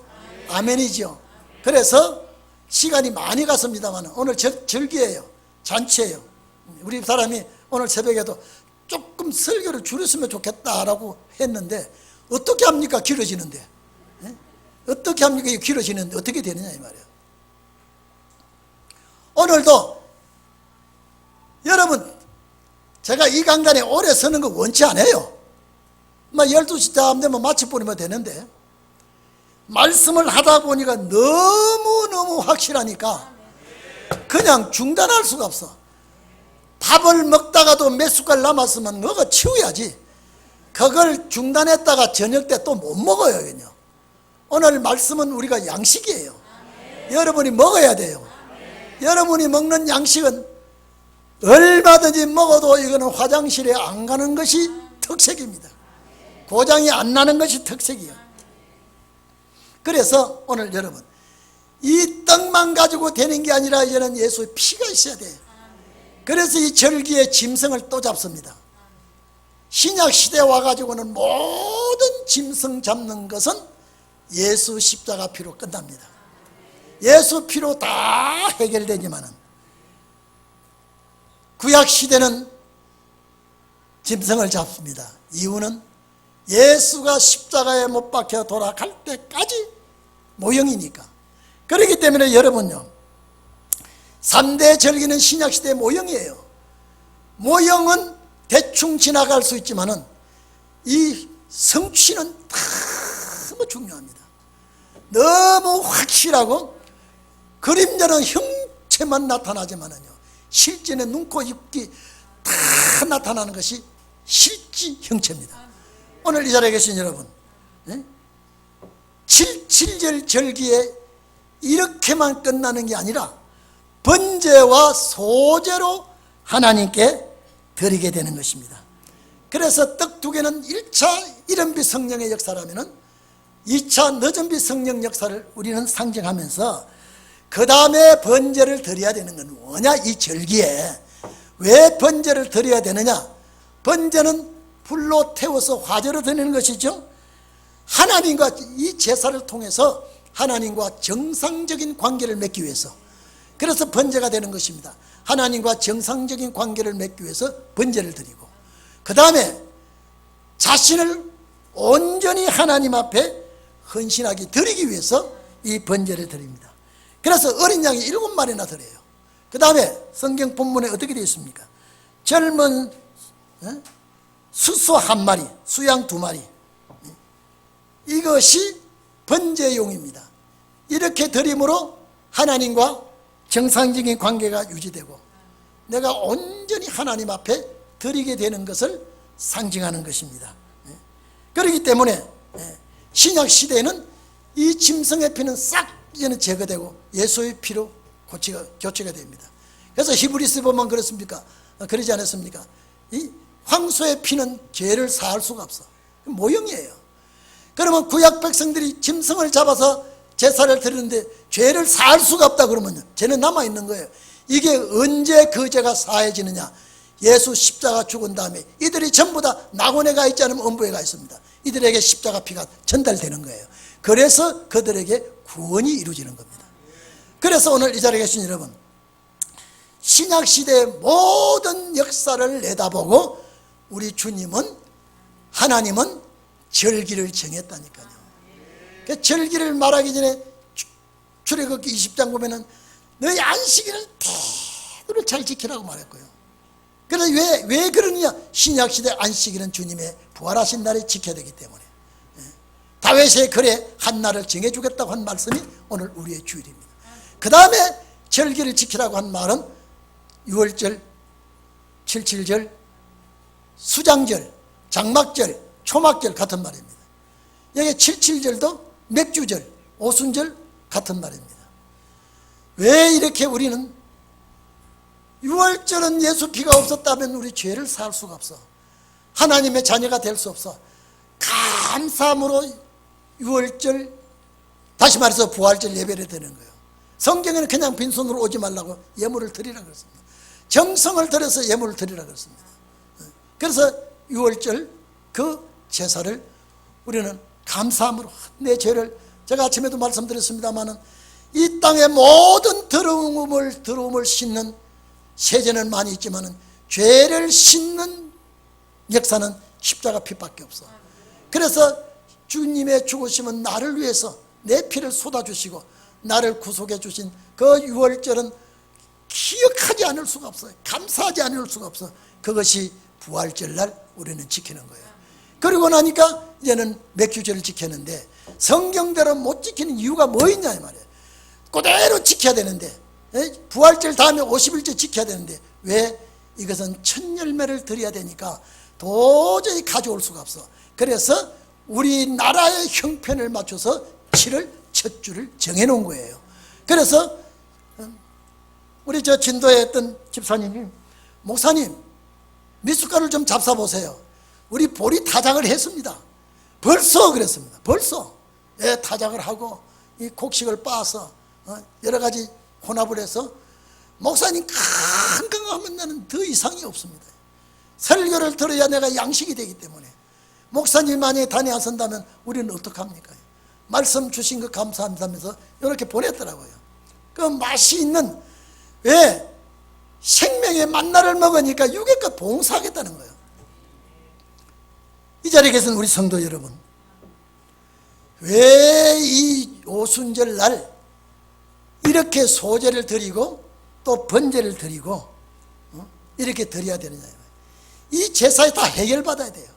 아멘이죠? 그래서 시간이 많이 갔습니다만 오늘 절기예요. 잔치예요. 우리 사람이 오늘 새벽에도 조금 설교를 줄였으면 좋겠다라고 했는데 어떻게 합니까? 길어지는데. 예? 어떻게 합니까? 길어지는데 어떻게 되느냐 이 말이에요. 오늘도 여러분 제가 이 강단에 오래 서는 거 원치 않아요. 12시 다 되면 마치버리면 되는데 말씀을 하다 보니까 너무너무 확실하니까 그냥 중단할 수가 없어. 밥을 먹다가도 몇 숟갈 남았으면 먹어 치워야지. 그걸 중단했다가 저녁 때 또 못 먹어요. 그냥. 오늘 말씀은 우리가 양식이에요. 여러분이 먹어야 돼요. 여러분이 먹는 양식은 얼마든지 먹어도 이거는 화장실에 안 가는 것이 특색입니다. 고장이 안 나는 것이 특색이에요. 그래서 오늘 여러분 이 떡만 가지고 되는 게 아니라 이제는 예수의 피가 있어야 돼요. 그래서 이 절기의 짐승을 또 잡습니다. 신약 시대에 와가지고는 모든 짐승 잡는 것은 예수 십자가 피로 끝납니다. 예수 피로 다 해결되지만은 구약 시대는 짐승을 잡습니다. 이유는 예수가 십자가에 못 박혀 돌아갈 때까지 모형이니까. 그렇기 때문에 여러분요 3대 절기는 신약시대의 모형이에요. 모형은 대충 지나갈 수 있지만은 이 성취는 너무 중요합니다. 너무 확실하고 그림자는 형체만 나타나지만은요 실제는 눈, 코, 입기 다 나타나는 것이 실지 형체입니다. 오늘 이 자리에 계신 여러분 77절 절기에 이렇게만 끝나는 게 아니라 번제와 소제로 하나님께 드리게 되는 것입니다. 그래서 떡 2개는 1차 이른비 성령의 역사라면 2차 늦은비 성령 역사를 우리는 상징하면서 그 다음에 번제를 드려야 되는 건 뭐냐? 이 절기에 왜 번제를 드려야 되느냐? 번제는 불로 태워서 화제로 드리는 것이죠. 하나님과 이 제사를 통해서 하나님과 정상적인 관계를 맺기 위해서, 그래서 번제가 되는 것입니다. 하나님과 정상적인 관계를 맺기 위해서 번제를 드리고, 그 다음에 자신을 온전히 하나님 앞에 헌신하게 드리기 위해서 이 번제를 드립니다. 그래서 어린 양이 7마리나 드려요. 그 다음에 성경 본문에 어떻게 되어 있습니까? 젊은 수소 1마리, 수양 2마리, 이것이 번제용입니다. 이렇게 드림으로 하나님과 정상적인 관계가 유지되고 내가 온전히 하나님 앞에 드리게 되는 것을 상징하는 것입니다. 그렇기 때문에 신약 시대에는 이 짐승의 피는 싹 이제는 제거되고 예수의 피로 교체가 됩니다. 그래서 히브리서 보면 그렇습니까? 그러지 않았습니까? 이 황소의 피는 죄를 사할 수가 없어. 모형이에요. 그러면 구약 백성들이 짐승을 잡아서 제사를 드리는데 죄를 사할 수가 없다 그러면요, 죄는 남아있는 거예요. 이게 언제 그 죄가 사해지느냐? 예수 십자가 죽은 다음에 이들이 전부 다 낙원에 가 있지 않으면 음부에 가 있습니다. 이들에게 십자가 피가 전달되는 거예요. 그래서 그들에게 구원이 이루어지는 겁니다. 그래서 오늘 이 자리에 계신 여러분, 신약시대의 모든 역사를 내다보고 우리 주님은, 하나님은 절기를 정했다니까요. 그 절기를 말하기 전에 출애굽기 20장 보면은 너희 안식일을 대대로 잘 지키라고 말했고요. 그래서 왜 그러느냐? 신약시대 안식일은 주님의 부활하신 날에 지켜야 되기 때문에. 다윗의 글에 한 날을 정해주겠다고 한 말씀이 오늘 우리의 주일입니다. 그 다음에 절기를 지키라고 한 말은 유월절, 칠칠절, 수장절, 장막절, 초막절 같은 말입니다. 여기 칠칠절도 맥주절, 오순절 같은 말입니다. 왜 이렇게 우리는 유월절은 예수 피가 없었다면 우리 죄를 살 수가 없어. 하나님의 자녀가 될 수 없어. 감사함으로 유월절, 다시 말해서 부활절 예배를 드리는 거예요. 성경에는 그냥 빈손으로 오지 말라고 예물을 드리라고 그랬습니다. 정성을 들여서 예물을 드리라고 그랬습니다. 그래서 유월절 그 제사를 우리는 감사함으로, 내 죄를, 제가 아침에도 말씀드렸습니다마는 이 땅의 모든 더러움을 씻는 세제는 많이 있지만은 죄를 씻는 역사는 십자가 피밖에 없어. 그래서 주님의 죽으심은 나를 위해서 내 피를 쏟아주시고 나를 구속해 주신 그 유월절은 기억하지 않을 수가 없어요. 감사하지 않을 수가 없어. 그것이 부활절날 우리는 지키는 거예요. 그리고 나니까 이제는 맥주절을 지켰는데 성경대로 못 지키는 이유가 뭐 있냐 이 말이에요. 그대로 지켜야 되는데, 부활절 다음에 50일째 지켜야 되는데 왜? 이것은 첫 열매를 드려야 되니까 도저히 가져올 수가 없어. 그래서 우리나라의 형편을 맞춰서 7월 첫 주를 정해놓은 거예요. 그래서 우리 저 진도에 있던 집사님이, 목사님 미숫가루를 좀 잡숴보세요. 우리 보리 타작을 했습니다. 벌써 그랬습니다. 벌써 타작을 하고 이 곡식을 빻아서 여러 가지 혼합을 해서, 목사님 건강하면 나는 더 이상이 없습니다. 설교를 들어야 내가 양식이 되기 때문에. 목사님 만약에 다녀선다면 우리는 어떡합니까? 말씀 주신 거 감사합니다면서 이렇게 보냈더라고요. 그 맛이 있는, 왜? 생명의 만나를 먹으니까 육에껏 봉사하겠다는 거예요. 이 자리에 계신 우리 성도 여러분, 왜 이 오순절 날 이렇게 소제를 드리고 또 번제를 드리고 이렇게 드려야 되느냐? 이 제사에 다 해결받아야 돼요.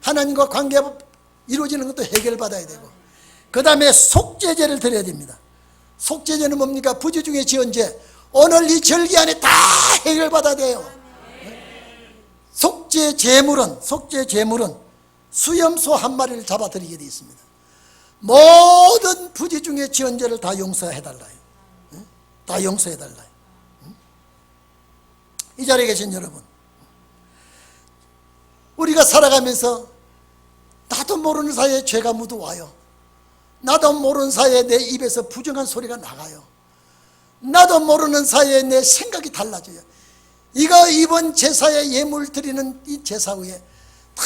하나님과 관계가 이루어지는 것도 해결받아야 되고, 그 다음에 속죄제를 드려야 됩니다. 속죄제는 뭡니까? 부지 중에 지은 죄, 오늘 이 절기 안에 다 해결받아야 돼요. 속죄 제물은 수염소 한 마리를 잡아드리게 되어 있습니다. 모든 부지 중에 지은 죄를 다 용서해달라요. 다 용서해달라요. 이 자리에 계신 여러분, 우리가 살아가면서 나도 모르는 사이에 죄가 묻어와요. 나도 모르는 사이에 내 입에서 부정한 소리가 나가요. 나도 모르는 사이에 내 생각이 달라져요. 이거 이번 제사에 예물 드리는 이 제사 후에 다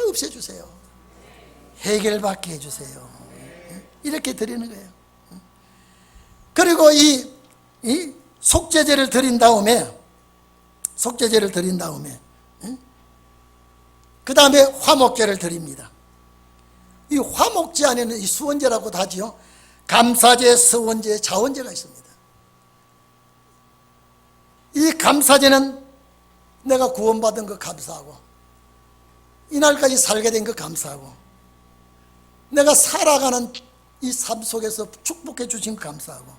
없애주세요. 해결받게 해주세요. 이렇게 드리는 거예요. 그리고 이 속죄제를 드린 다음에 그 다음에 화목제를 드립니다. 이 화목제 안에는 이 수원제라고도 하지요. 감사제, 서원제, 자원제가 있습니다. 이 감사제는 내가 구원받은 거 감사하고, 이날까지 살게 된 거 감사하고, 내가 살아가는 이 삶 속에서 축복해 주신 거 감사하고,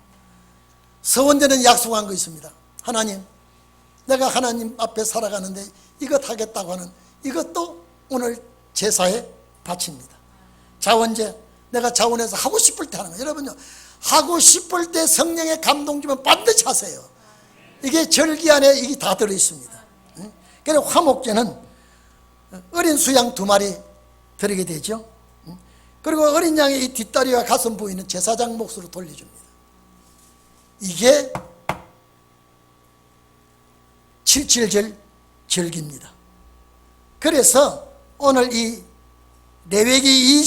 서원제는 약속한 거 있습니다. 하나님, 내가 하나님 앞에 살아가는데 이것 하겠다고 하는 이것도 오늘 제사에 바칩니다. 자원제, 내가 자원해서 하고 싶을 때 하는 거예요. 여러분요, 하고 싶을 때 성령의 감동 주면 반드시 하세요. 이게 절기 안에 이게 다 들어있습니다. 그래서 화목제는 어린 수양 2마리 드리게 되죠. 그리고 어린 양의 이 뒷다리와 가슴 부위는 제사장 몫으로 돌려줍니다. 이게 77절 절기입니다. 그래서 오늘 이 레위기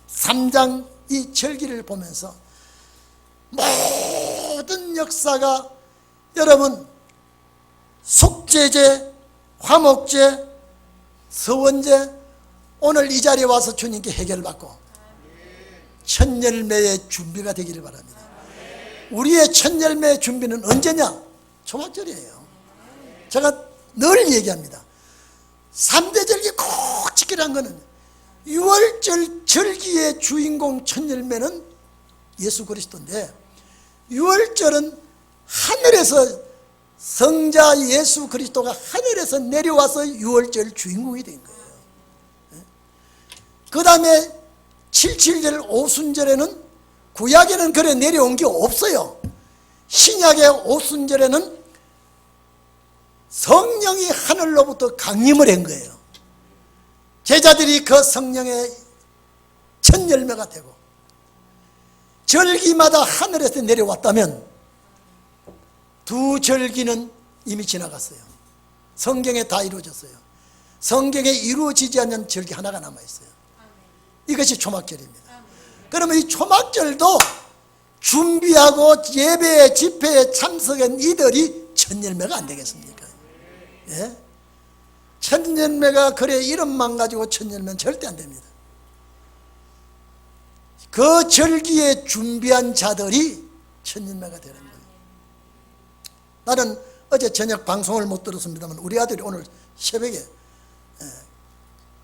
23장 이 절기를 보면서 모든 역사가, 여러분 속죄제, 화목제, 서원제, 오늘 이 자리에 와서 주님께 해결받고 첫 열매의 준비가 되기를 바랍니다. 우리의 첫 열매의 준비는 언제냐? 초막절이에요. 제가 늘 얘기합니다. 3대 절기 꼭 지키라는 것은 6월절 절기의 주인공 첫 열매는 예수 그리스도인데, 6월절은 하늘에서 성자 예수 그리스도가 하늘에서 내려와서 6월절 주인공이 된 거예요. 그 다음에 77절 오순절에는, 구약에는 그래 내려온 게 없어요. 신약의 오순절에는 성령이 하늘로부터 강림을 한 거예요. 제자들이 그 성령의 첫 열매가 되고, 절기마다 하늘에서 내려왔다면 두 절기는 이미 지나갔어요. 성경에 다 이루어졌어요. 성경에 이루어지지 않는 절기 하나가 남아있어요. 이것이 초막절입니다. 그러면 이 초막절도 준비하고 예배에 집회에 참석한 이들이 첫 열매가 안 되겠습니까? 예? 첫 열매가 그래 이름만 가지고 첫 열매는 절대 안 됩니다. 그 절기에 준비한 자들이 첫 열매가 되는 거예요. 나는 어제 저녁 방송을 못 들었습니다만 우리 아들이 오늘 새벽에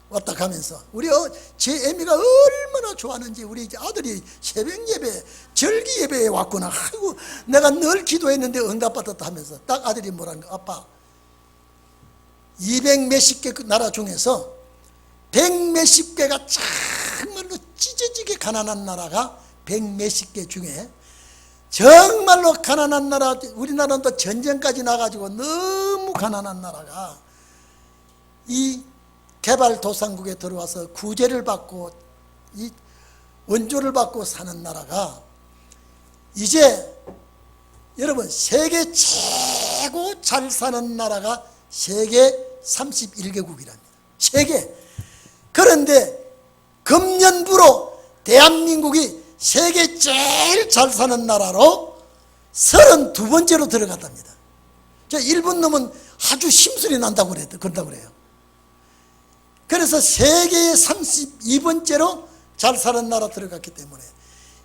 왔다 가면서 제 애미가 얼마나 좋아하는지, 우리 아들이 새벽 예배, 절기 예배에 왔구나. 아이고, 내가 늘 기도했는데 응답받았다 하면서 딱 아들이 뭐라는 거, 아빠 200 몇십 개 나라 중에서 100 몇십 개가 정말로 찢어지게 가난한 나라가 100 몇십 개 중에 정말로 가난한 나라, 우리나라는 또 전쟁까지 나가지고 너무 가난한 나라가 이 개발도상국에 들어와서 구제를 받고 이 원조를 받고 사는 나라가 이제 여러분 세계 최고 잘 사는 나라가 세계 31개국이랍니다. 세계. 그런데 금년부로 대한민국이 세계 제일 잘 사는 나라로 32번째로 들어갔답니다. 저 일본 놈은 아주 심술이 난다고 그런다고 그래요. 그래서 세계의 32번째로 잘 사는 나라 들어갔기 때문에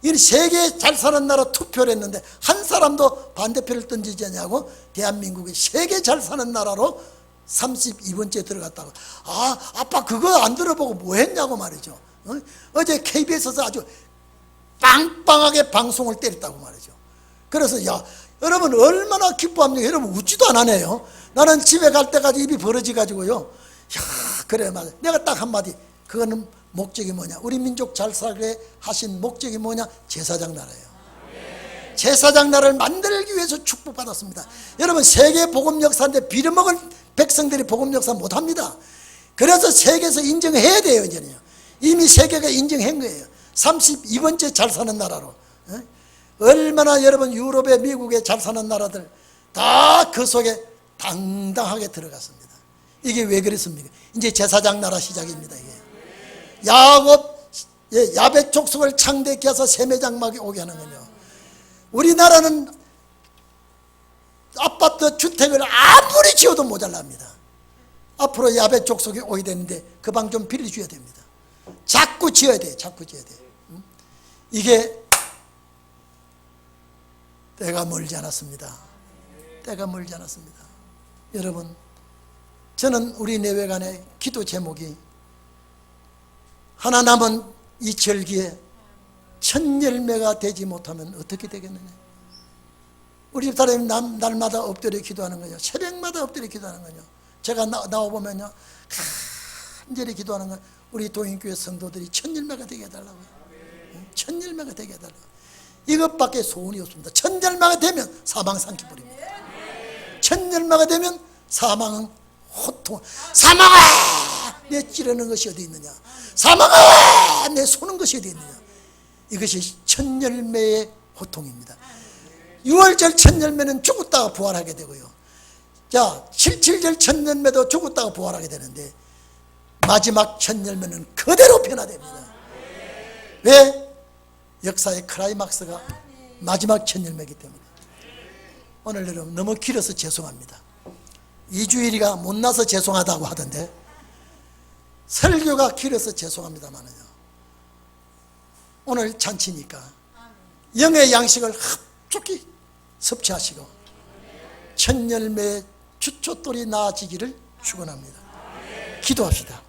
이 세계 잘 사는 나라 투표를 했는데 한 사람도 반대표를 던지지 않냐고 대한민국이 세계 잘 사는 나라로 32번째 들어갔다고. 아빠 그거 안 들어보고 뭐 했냐고 말이죠. 어제 KBS에서 아주 빵빵하게 방송을 때렸다고 말이죠. 그래서 여러분 얼마나 기뻐합니까? 여러분 웃지도 않아네요. 나는 집에 갈 때까지 입이 벌어지 가지고요. 그래 맞아. 내가 딱 한마디, 그거는 목적이 뭐냐, 우리 민족 잘 살게 하신 목적이 뭐냐, 제사장 나라예요. 제사장 나라를 만들기 위해서 축복받았습니다. 여러분 세계 복음 역사인데 빌어먹을 백성들이 복음 역사 못합니다. 그래서 세계에서 인정해야 돼요. 이제는요. 이미 세계가 인정한 거예요. 32번째 잘 사는 나라로. 얼마나 여러분 유럽에 미국에 잘 사는 나라들 다 그 속에 당당하게 들어갔습니다. 이게 왜 그랬습니까? 이제 제사장 나라 시작입니다. 이게 야벳 족속을 창대케 해서 세매장막에 오게 하는 거요. 우리나라는 아파트 주택을 아무리 지어도 모자랍니다. 앞으로 야벳 족속이 오게 되는데 그 방 좀 빌려줘야 됩니다. 자꾸 지어야 돼. 자꾸 지어야 돼. 이게 때가 멀지 않았습니다. 때가 멀지 않았습니다. 여러분, 저는 우리 내외간의 기도 제목이 하나 남은 이 절기에 첫 열매가 되지 못하면 어떻게 되겠느냐. 우리 집 사람이 날마다 엎드려 기도하는 거예요. 새벽마다 엎드려 기도하는 거예요. 제가 나와보면요, 간절히 기도하는 건 우리 도인교회 성도들이 첫 열매가 되게 해달라고요. 첫 열매가 되게 해달라고. 이것밖에 소원이 없습니다. 첫 열매가 되면 사망 삼키버립니다. 첫 열매가 되면 사망은 호통. 사망아, 내 찌르는 것이 어디 있느냐. 사망아, 내 쏘는 것이 어디 있느냐. 이것이 첫 열매의 호통입니다. 6월절 첫 열매는 죽었다가 부활하게 되고요. 자, 77절 첫 열매도 죽었다가 부활하게 되는데 마지막 첫 열매는 그대로 변화됩니다. 왜? 역사의 클라이막스가 마지막 첫 열매이기 때문에. 오늘 여러분 너무 길어서 죄송합니다. 2주일이가 못나서 죄송하다고 하던데 설교가 길어서 죄송합니다만요. 오늘 잔치니까 영의 양식을 흡족히 섭취하시고 천열매 주초돌이 나아지기를 축원합니다. 기도합시다.